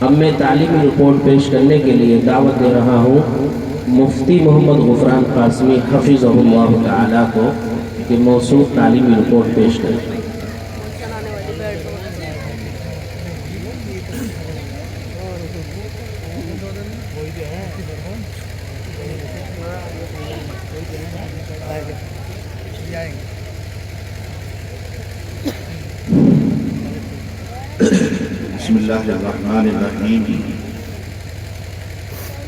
اب میں تعلیمی رپورٹ پیش کرنے کے لیے دعوت دے رہا ہوں مفتی محمد غفران قاسمی حفظہ اللہ تعالیٰ کو کہ موصوف تعلیمی رپورٹ پیش کریں۔ بسم اللہ الرحمن الرحیم۔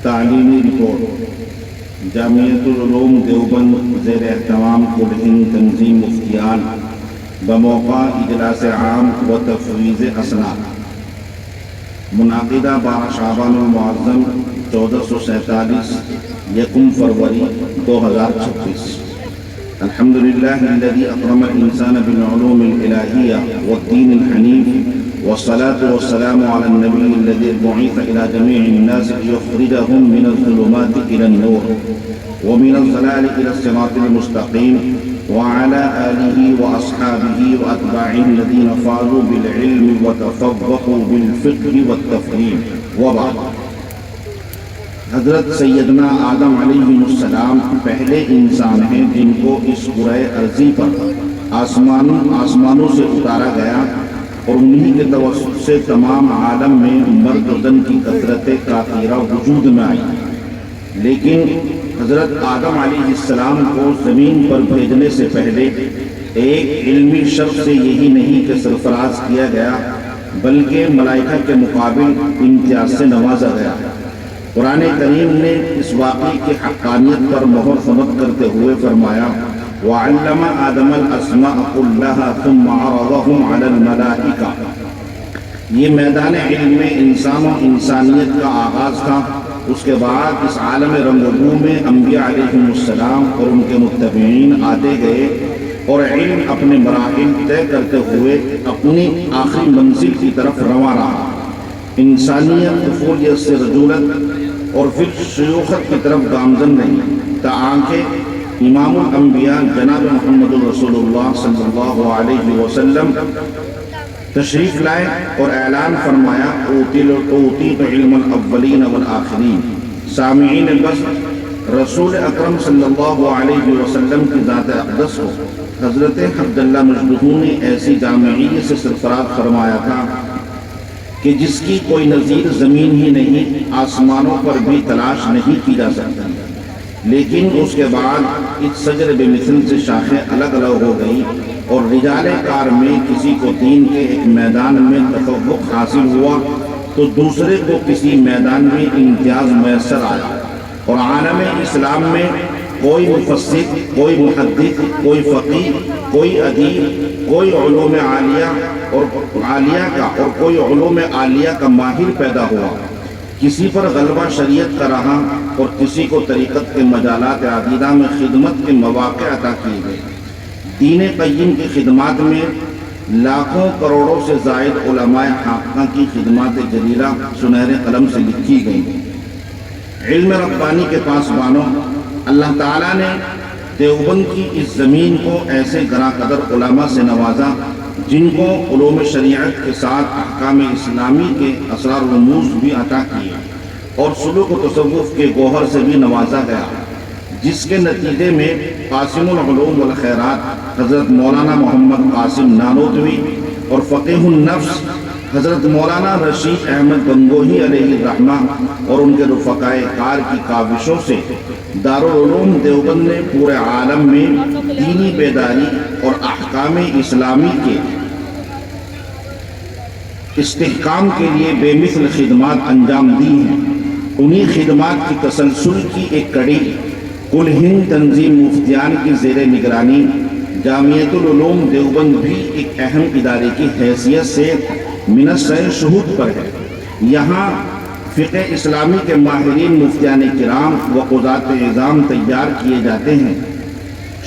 تعلیمی رپورٹ جامعۃ العلوم دیوبند زیر اہتمام کل ہند تنظیم مفتیان بموقع اجلاس عام و تفویض اسناد منعقدہ 12 شعبان المعظم 1447 یکم فروری 2026۔ الحمد للہ الذی اکرم الانسان بالعلوم الالہیہ والدین الحنیف والصلاة والسلام على النبي الذي بعث إلى جميع الناس ليخرجهم من الظلمات إلى النور ومن الضلال إلى الصراط المستقيم وعلى آله وأصحابه وأتباعه الذين فازوا بالعلم وتفوقوا بالفقه والتفهيم وبعد۔ حضرت سیدنا آدم علیہ السلام پہلے انسان ہیں جن کو اس کرۂ ارضی پر آسمانوں سے اتارا گیا اور انہی کے توسط سے تمام عالم میں مرد و زن کی کثرت کافیرہ وجود میں آئی۔ لیکن حضرت آدم علیہ السلام کو زمین پر بھیجنے سے پہلے ایک علمی شرف سے یہی نہیں کہ سرفراز کیا گیا بلکہ ملائکہ کے مقابل امتیاز سے نوازا گیا۔ قرآن کریم نے اس واقعے کی حقانیت پر مہر ثبت کرتے ہوئے فرمایا وَعَلَّمَ آدَمَ الْأَسْمَاءَ كُلَّهَا ثُمَّ عَرَضَهُمْ عَلَى الْمَلَائِكَةِ۔ یہ میدان علم انسان و انسانیت کا آغاز تھا۔ اس کے بعد اس عالم رنگ و بو میں انبیاء علیہ السلام اور ان کے متبعین آتے گئے اور علم اپنے مراحل طے کرتے ہوئے اپنی آخری منزل کی طرف رواں رہا۔ انسانیت طفولیت سے رجولت اور پھر شیوخت کی طرف گامزن رہی تاکہ امام الانبیاء جناب محمد رسول اللہ صلی اللہ علیہ وسلم تشریف لائے اور اعلان فرمایا اوتیت علم الاولین والآخرین۔ سامعین بس رسول اکرم صلی اللہ علیہ وسلم کی ذات اقدس کو حضرت عبداللہ مجدہو نے ایسی جامعیت سے سرفراز فرمایا تھا کہ جس کی کوئی نظیر زمین ہی نہیں، آسمانوں پر بھی تلاش نہیں کی جا سکتی۔ لیکن اس کے بعد اس شجر بمثل سے شاخیں الگ الگ ہو گئی اور رجال کار میں کسی کو دین کے ایک میدان میں تفوق حاصل ہوا تو دوسرے کو کسی میدان میں امتیاز میسر آیا، اور عالم اسلام میں کوئی مفسر، کوئی محدث، کوئی فقیہ، کوئی ادیب، کوئی علوم عالیہ اور کوئی علوم عالیہ کا ماہر پیدا ہوا۔ کسی پر غلبہ شریعت کا رہا اور کسی کو طریقت کے مجالات عدیدہ میں خدمت کے مواقع عطا کیے گئے۔ دین قیم کی خدمات میں لاکھوں کروڑوں سے زائد علماء حقہ کی خدمات جلیلہ سنہرے قلم سے لکھی گئی۔ علم ربانی کے پاسبانوں، اللہ تعالیٰ نے دیوبند کی اس زمین کو ایسے گراں قدر علماء سے نوازا جن کو علوم شریعت کے ساتھ احکام اسلامی کے اسرار و رموز بھی عطا کیے اور سلوک و تصوف کے گوہر سے بھی نوازا گیا، جس کے نتیجے میں قاسم العلوم والخیرات حضرت مولانا محمد قاسم نانوتوی اور فقیہ النفس حضرت مولانا رشید احمد گنگوہی علیہ الرحمہ اور ان کے رفقائے کار کی کاوشوں سے دارالعلوم دیوبند نے پورے عالم میں دینی بیداری اور احکام اسلامی کے استحکام کے لیے بے مثل خدمات انجام دی ہیں۔ انہی خدمات کی تسلسل کی ایک کڑی کل ہند تنظیم مفتیان کی زیر نگرانی جامعۃ العلوم دیوبند بھی ایک اہم ادارے کی حیثیت سے منصۂ شہود پر ہے۔ یہاں فقہ اسلامی کے ماہرین مفتیان کرام و قضات اعظام تیار کیے جاتے ہیں۔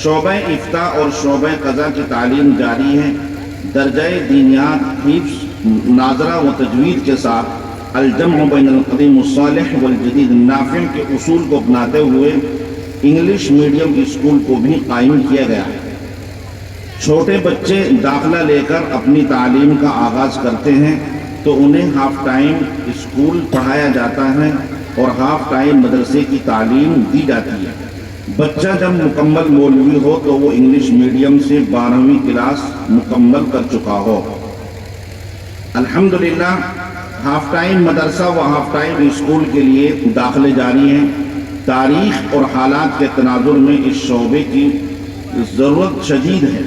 شعبہ افتاء اور شعبہ قضاء کی تعلیم جاری ہے۔ درجہ دینیات، حفظ، ناظرہ و تجوید کے ساتھ الجمع بین القدیم الصالح والجدید النافع کے اصول کو اپناتے ہوئے انگلش میڈیم اسکول کو بھی قائم کیا گیا ہے۔ چھوٹے بچے داخلہ لے کر اپنی تعلیم کا آغاز کرتے ہیں تو انہیں ہاف ٹائم اسکول پڑھایا جاتا ہے اور ہاف ٹائم مدرسے کی تعلیم دی جاتی ہے۔ بچہ جب مکمل مولوی ہو تو وہ انگلش میڈیم سے 12ویں کلاس مکمل کر چکا ہو۔ الحمدللہ ہاف ٹائم مدرسہ و ہاف ٹائم اسکول کے لیے داخلے جاری ہیں۔ تاریخ اور حالات کے تناظر میں اس شعبے کی ضرورت شدید ہے،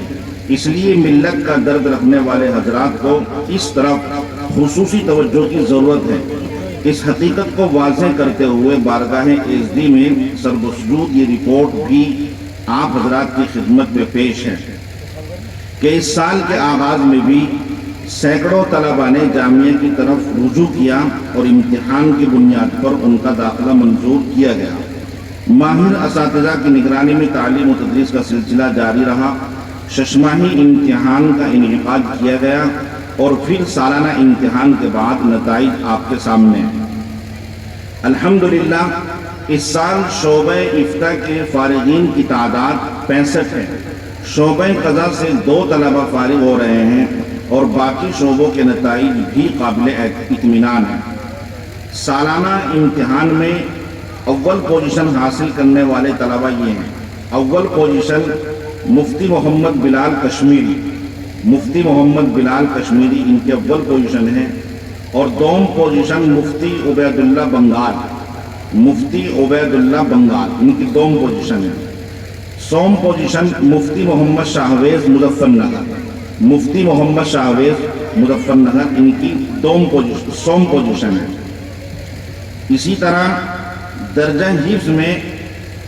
اس لیے ملت کا درد رکھنے والے حضرات کو اس طرف خصوصی توجہ کی ضرورت ہے۔ اس حقیقت کو واضح کرتے ہوئے بارگاہ ایزدی میں سربسجود یہ رپورٹ بھی آپ حضرات کی خدمت میں پیش ہے کہ اس سال کے آغاز میں بھی سینکڑوں طلباء نے جامعہ کی طرف رجوع کیا اور امتحان کی بنیاد پر ان کا داخلہ منظور کیا گیا۔ ماہر اساتذہ کی نگرانی میں تعلیم و تدریس کا سلسلہ جاری رہا۔ ششماہی امتحان کا انعقاد کیا گیا اور پھر سالانہ امتحان کے بعد نتائج آپ کے سامنے ہیں۔ الحمدللہ اس سال شعبہ افتاء کے فارغین کی تعداد 65 ہے۔ شعبہ قضا سے 2 طلبہ فارغ ہو رہے ہیں اور باقی شعبوں کے نتائج بھی قابل اطمینان ہیں۔ سالانہ امتحان میں اول پوزیشن حاصل کرنے والے طلبہ یہ ہیں: اول پوزیشن مفتی محمد بلال کشمیری، مفتی محمد بلال کشمیری ان کی اول پوزیشن ہے، اور دوم پوزیشن مفتی عبید اللہ بنگال، مفتی عبید اللہ بنگال ان کی دوم پوزیشن ہے۔ سوم پوزیشن مفتی محمد شاہویز مظفر نگر، مفتی محمد شاہویز مظفر نگر ان کی سوم پوزیشن ہے۔ اسی طرح درجہ حفظ میں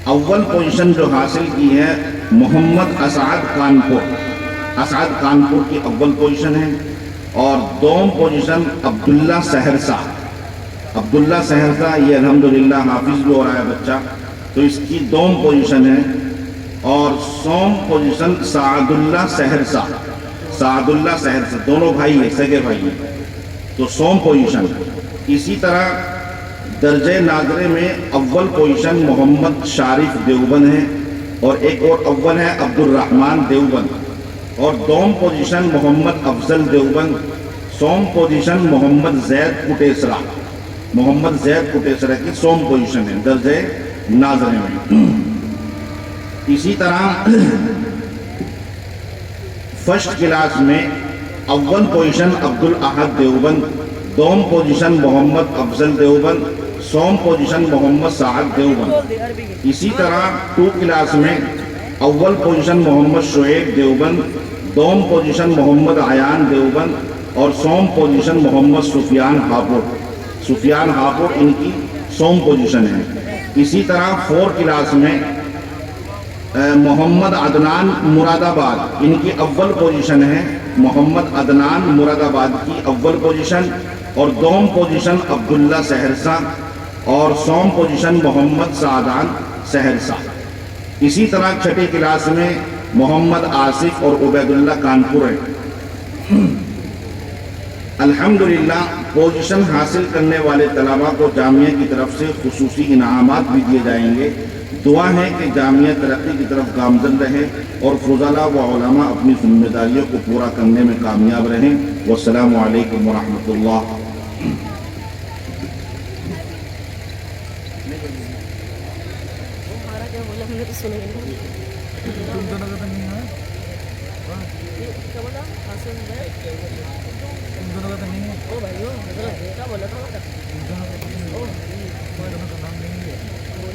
اول پوزیشن جو حاصل کی ہے محمد اسعد کانپور، اسعد کانپور کی اول پوزیشن ہے، اور دوم پوزیشن عبداللہ سہرسہ، عبداللہ سہرسہ یہ الحمدللہ حافظ بھی ہو رہا ہے بچہ، تو اس کی دوم پوزیشن ہے، اور سوم پوزیشن سعد اللہ سہرسہ، سعد اللہ سہرسہ دونوں بھائی ہیں، سگے بھائی ہیں، تو سوم پوزیشن۔ اسی طرح درجہ ناظرے میں اول پوزیشن محمد شارف دیوبند ہے، اور ایک اور اول ہے عبد الرحمن دیوبند، اور دوم پوزیشن محمد افضل دیوبند، سوم پوزیشن محمد زید کوٹیسرا، محمد زید کوٹیسرا کی سوم پوزیشن ہے درجہ ناظرے میں۔ اسی طرح فرسٹ کلاس میں اول پوزیشن عبد الاحد دیوبند، دوم پوزیشن محمد افضل دیوبند، سوم پوزیشن محمد سعد دیوبند۔ اسی طرح 2 کلاس میں اول پوزیشن محمد شعیب دیوبند، دوم پوزیشن محمد عیان دیوبند، اور سوم پوزیشن محمد سفیان ہاپوڑ، سفیان ہاپوڑ ان کی سوم پوزیشن ہے۔ اسی طرح 4 کلاس میں محمد عدنان مراد آباد ان کی اول پوزیشن ہے، محمد عدنان مراد آباد کی اول پوزیشن، اور دوم پوزیشن عبداللہ سہرسہ، اور سوم پوزیشن محمد سعدان سہرسہ۔ اسی طرح 6 کلاس میں محمد آصف اور عبید اللہ کانپور ہے۔ الحمدللہ پوزیشن حاصل کرنے والے طلباء کو جامعہ کی طرف سے خصوصی انعامات بھی دیے جائیں گے۔ دعا ہے کہ جامعہ ترقی کی طرف گامزن رہے اور فضلاء و علماء اپنی ذمہ داریوں کو پورا کرنے میں کامیاب رہیں۔ والسلام علیکم ورحمۃ اللہ۔